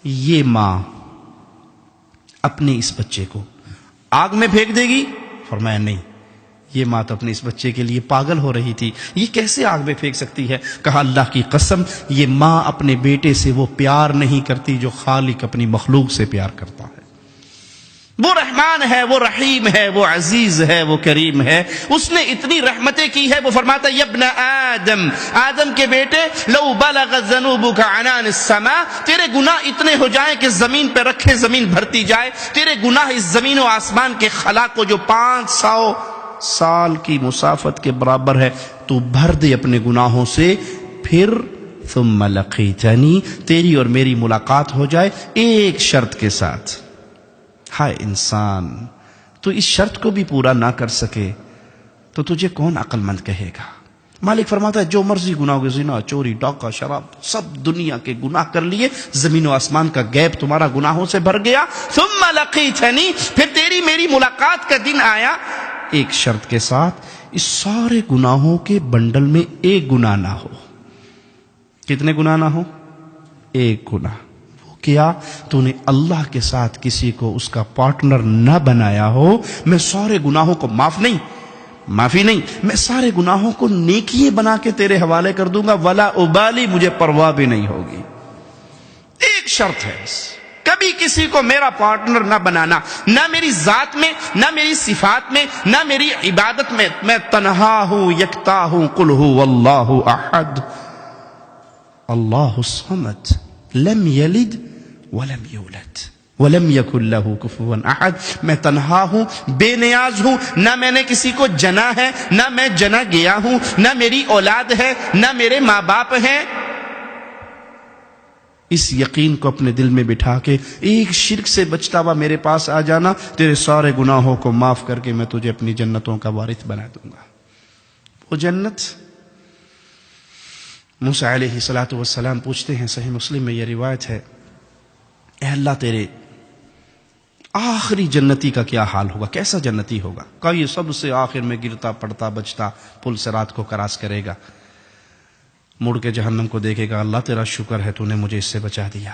یہ ماں اپنے اس بچے کو آگ میں پھینک دے گی؟ فرمایا نہیں، یہ ماں تو اپنے اس بچے کے لیے پاگل ہو رہی تھی، یہ کیسے آگ میں پھینک سکتی ہے؟ کہا اللہ کی قسم، یہ ماں اپنے بیٹے سے وہ پیار نہیں کرتی جو خالق اپنی مخلوق سے پیار کرتا ہے۔ وہ رحمان ہے، وہ رحیم ہے، وہ عزیز ہے، وہ کریم ہے، اس نے اتنی رحمتیں کی ہے۔ وہ فرماتا ہے یا ابن آدم، آدم کے بیٹے، لو بلغ ذنوبک عنان السماء، تیرے گناہ اتنے ہو جائیں کہ زمین پہ رکھے زمین بھرتی جائے، تیرے گناہ اس زمین و آسمان کے خلا کو جو 500 سال کی مسافت کے برابر ہے تو بھر دے اپنے گناہوں سے، پھر ثم لقیتنی، تیری اور میری ملاقات ہو جائے ایک شرط کے ساتھ۔ ہائے انسان، تو اس شرط کو بھی پورا نہ کر سکے تو تجھے کون عقل مند کہے گا؟ مالک فرماتا ہے جو مرضی گناہ ہوگے، زنا، چوری، ڈاکہ، شراب، سب دنیا کے گناہ کر لیے، زمین و آسمان کا گیپ تمہارا گناہوں سے بھر گیا، ثم لقیتنی، پھر تیری میری ملاقات کا دن آیا ایک شرط کے ساتھ، اس سارے گناہوں کے بنڈل میں ایک گناہ نہ ہو۔ کتنے گناہ نہ ہو؟ ایک گناہ۔ وہ کیا؟ تو نے اللہ کے ساتھ کسی کو اس کا پارٹنر نہ بنایا ہو، میں سارے گناہوں کو معافی نہیں، میں سارے گناہوں کو نیکیے بنا کے تیرے حوالے کر دوں گا، ولا ابالی، مجھے پرواہ بھی نہیں ہوگی۔ ایک شرط ہے بس، کبھی کسی کو میرا پارٹنر نہ بنانا، نہ میری ذات میں، نہ میری صفات میں، نہ میری عبادت میں، میں تنہا ہوں، یکتا ہوں، قل هو اللہ احد اللہ الصمد لم یلد ولم یولد ولم یکن لہ کفوا احد، میں تنہا ہوں، بے نیاز ہوں، نہ میں نے کسی کو جنا ہے، نہ میں جنا گیا ہوں، نہ میری اولاد ہے، نہ میرے ماں باپ ہیں۔ اس یقین کو اپنے دل میں بٹھا کے ایک شرک سے بچتا ہوا میرے پاس آ جانا، تیرے سارے گناہوں کو معاف کر کے میں تجھے اپنی جنتوں کا وارث بنا دوں گا۔ وہ جنت، موسیٰ علیہ السلام پوچھتے ہیں، صحیح مسلم میں یہ روایت ہے، اے اللہ تیرے آخری جنتی کا کیا حال ہوگا، کیسا جنتی ہوگا؟ کہا یہ سب سے آخر میں گرتا پڑتا بچتا پل صراط کو کراس کرے گا، مڑ کے جہنم کو دیکھے گا، اللہ تیرا شکر ہے تو نے مجھے اس سے بچا دیا۔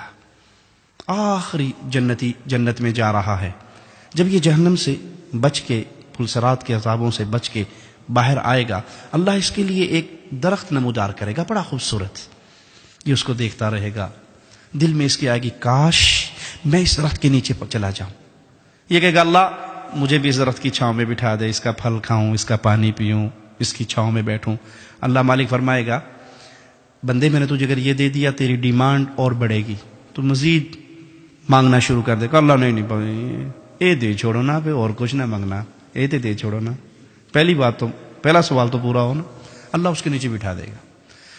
آخری جنتی جنت میں جا رہا ہے، جب یہ جہنم سے بچ کے، پل صراط کے عذابوں سے بچ کے باہر آئے گا، اللہ اس کے لیے ایک درخت نمودار کرے گا، بڑا خوبصورت، یہ اس کو دیکھتا رہے گا، دل میں اس کی آئے گی کاش میں اس درخت کے نیچے چلا جاؤں۔ یہ کہے گا اللہ مجھے بھی اس درخت کی چھاؤں میں بٹھا دے، اس کا پھل کھاؤں، اس کا پانی پیوں، اس کی چھاؤں میں بیٹھوں۔ اللہ مالک فرمائے گا بندے میں نے تجھے اگر یہ دے دیا تیری ڈیمانڈ اور بڑھے گی، تو مزید مانگنا شروع کر دے گا۔ اللہ نہیں اے دے چھوڑو نا، پہ اور کچھ نہ مانگنا، اے تے دے چھوڑو نا، پہلا سوال تو پورا ہو نا۔ اللہ اس کے نیچے بٹھا دے گا۔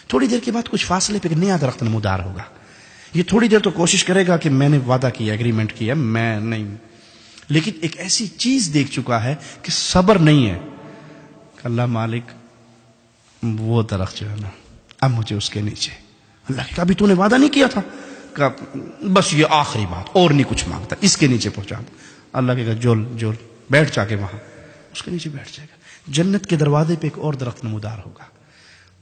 تھوڑی دیر کے بعد کچھ فاصلے پہ ایک نیا درخت نمودار ہوگا، یہ تھوڑی دیر تو کوشش کرے گا کہ میں نے وعدہ کیا، ایگریمنٹ کیا، میں نہیں، لیکن ایک ایسی چیز دیکھ چکا ہے کہ صبر نہیں ہے۔ اللہ مالک وہ درخت جو ہے نا، اب مجھے اس کے نیچے۔ اللہ کہا ابھی تو نے وعدہ نہیں کیا تھا؟ کہا بس یہ آخری بات، اور نہیں کچھ مانگتا، اس کے نیچے پہنچا دو۔ اللہ کہا جول بیٹھ جا کے وہاں، اس کے نیچے بیٹھ جائے گا۔ جنت کے دروازے پہ ایک اور درخت نمودار ہوگا،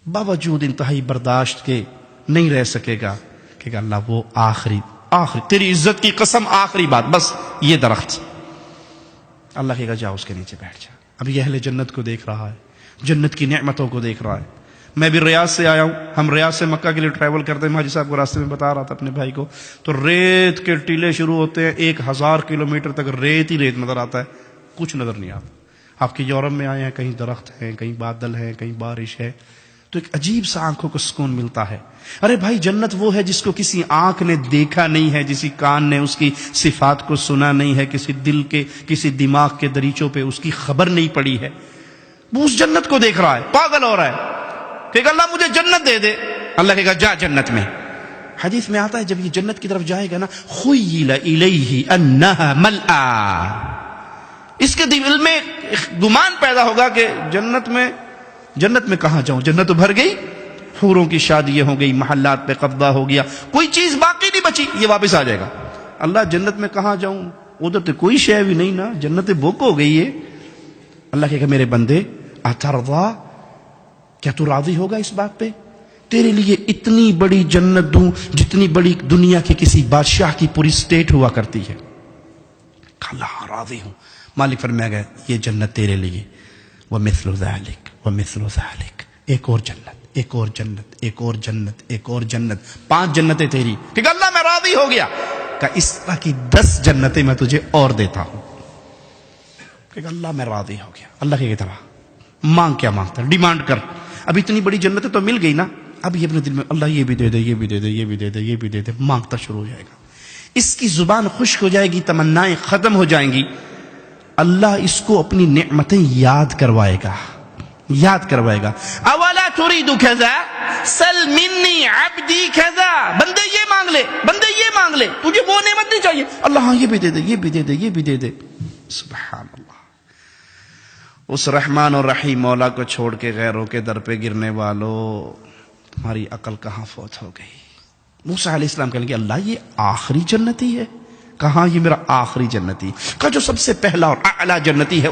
باوجود انتہائی برداشت کے نہیں رہ سکے گا کہ اللہ وہ آخری تیری عزت کی قسم آخری بات، بس یہ درخت۔ اللہ کہے گا جا اس کے نیچے بیٹھ جا۔ اب یہ اہل جنت کو دیکھ رہا ہے، جنت کی نعمتوں کو دیکھ رہا ہے۔ میں بھی ریاض سے آیا ہوں، ہم ریاض سے مکہ کے لیے ٹریول کرتے ہیں، ماجد صاحب کو راستے میں بتا رہا تھا اپنے بھائی کو، تو ریت کے ٹیلے شروع ہوتے ہیں، 1000 کلومیٹر تک ریت ہی ریت نظر آتا ہے، کچھ نظر نہیں آتا۔ آپ کی یورپ میں آئے ہیں، کہیں درخت ہیں، کہیں بادل ہیں، کہیں بارش ہے، تو ایک عجیب سا آنکھوں کو سکون ملتا ہے۔ ارے بھائی جنت وہ ہے جس کو کسی آنکھ نے دیکھا نہیں ہے، کسی کان نے اس کی صفات کو سنا نہیں ہے، کسی دل کے، کسی دماغ کے دریچوں پہ اس کی خبر نہیں پڑی ہے، وہ اس جنت کو دیکھ رہا ہے، پاگل ہو رہا ہے کہ اللہ مجھے جنت دے دے۔ اللہ کہے گا جا جنت میں۔ حدیث میں آتا ہے جب یہ جنت کی طرف جائے گا نا، خیل الیہ انہا ملآ، اس کے دل میں گمان پیدا ہوگا کہ جنت میں کہاں جاؤں، جنت تو بھر گئی، حوروں کی شادیاں ہو گئی، محلات پہ قبضہ ہو گیا، کوئی چیز باقی نہیں بچی، یہ واپس آ جائے گا۔ اللہ جنت میں کہاں جاؤں، ادھر تو کوئی شے بھی نہیں نا، جنت بک ہو گئی ہے۔ اللہ کہے گا میرے بندے اترضا، کیا تو راضی ہوگا اس بات پہ تیرے لیے اتنی بڑی جنت دوں جتنی بڑی دنیا کے کسی بادشاہ کی پوری اسٹیٹ ہوا کرتی ہے. اللہ راضی ہوں. مالک فرمایا گیا یہ جنت تیرے لیے. ومثل ذلك ومثل ذلك، ایک اور جنت، ایک اور جنت، ایک اور جنت، ایک اور جنت، 5 جنتیں تیری. کہ اللہ میں راضی ہو گیا. کہ اس طرح کی 10 جنتیں میں تجھے اور دیتا ہوں. کہ اللہ میں راضی ہو گیا. اللہ کی طرح مانگ، کیا مانگتا ہے؟ ڈیمانڈ کر. اب اتنی بڑی جنتیں تو مل گئی نا، اب یہ اپنے دل میں اللہ یہ بھی دے دے، یہ بھی دے دے، یہ بھی دے دے، یہ بھی دے دے، مانگتا شروع ہو جائے گا. اس کی زبان خشک ہو جائے گی، تمنائیں ختم ہو جائیں گی. اللہ اس کو اپنی نعمتیں یاد کروائے گا، یاد کروائے گا. اولا تريد كذا سل مني عبدي كذا. بندے یہ مانگ لے، بندے یہ مانگ لے، تجھے وہ نعمت نہیں چاہیے؟ اللہ ہاں یہ بھی دے دے، یہ بھی دے دے، یہ بھی دے دے. سبحان اللہ. اس رحمان اور رحیم مولا کو چھوڑ کے غیروں کے در پہ گرنے والوں، تمہاری عقل کہاں فوت ہو گئی؟ موسیٰ علیہ السلام کہنے کہ اللہ یہ آخری جنتی ہے؟ کہاں یہ میرا آخری جنتی کا جو سب سے پہلا اور اعلیٰ جنتی ہے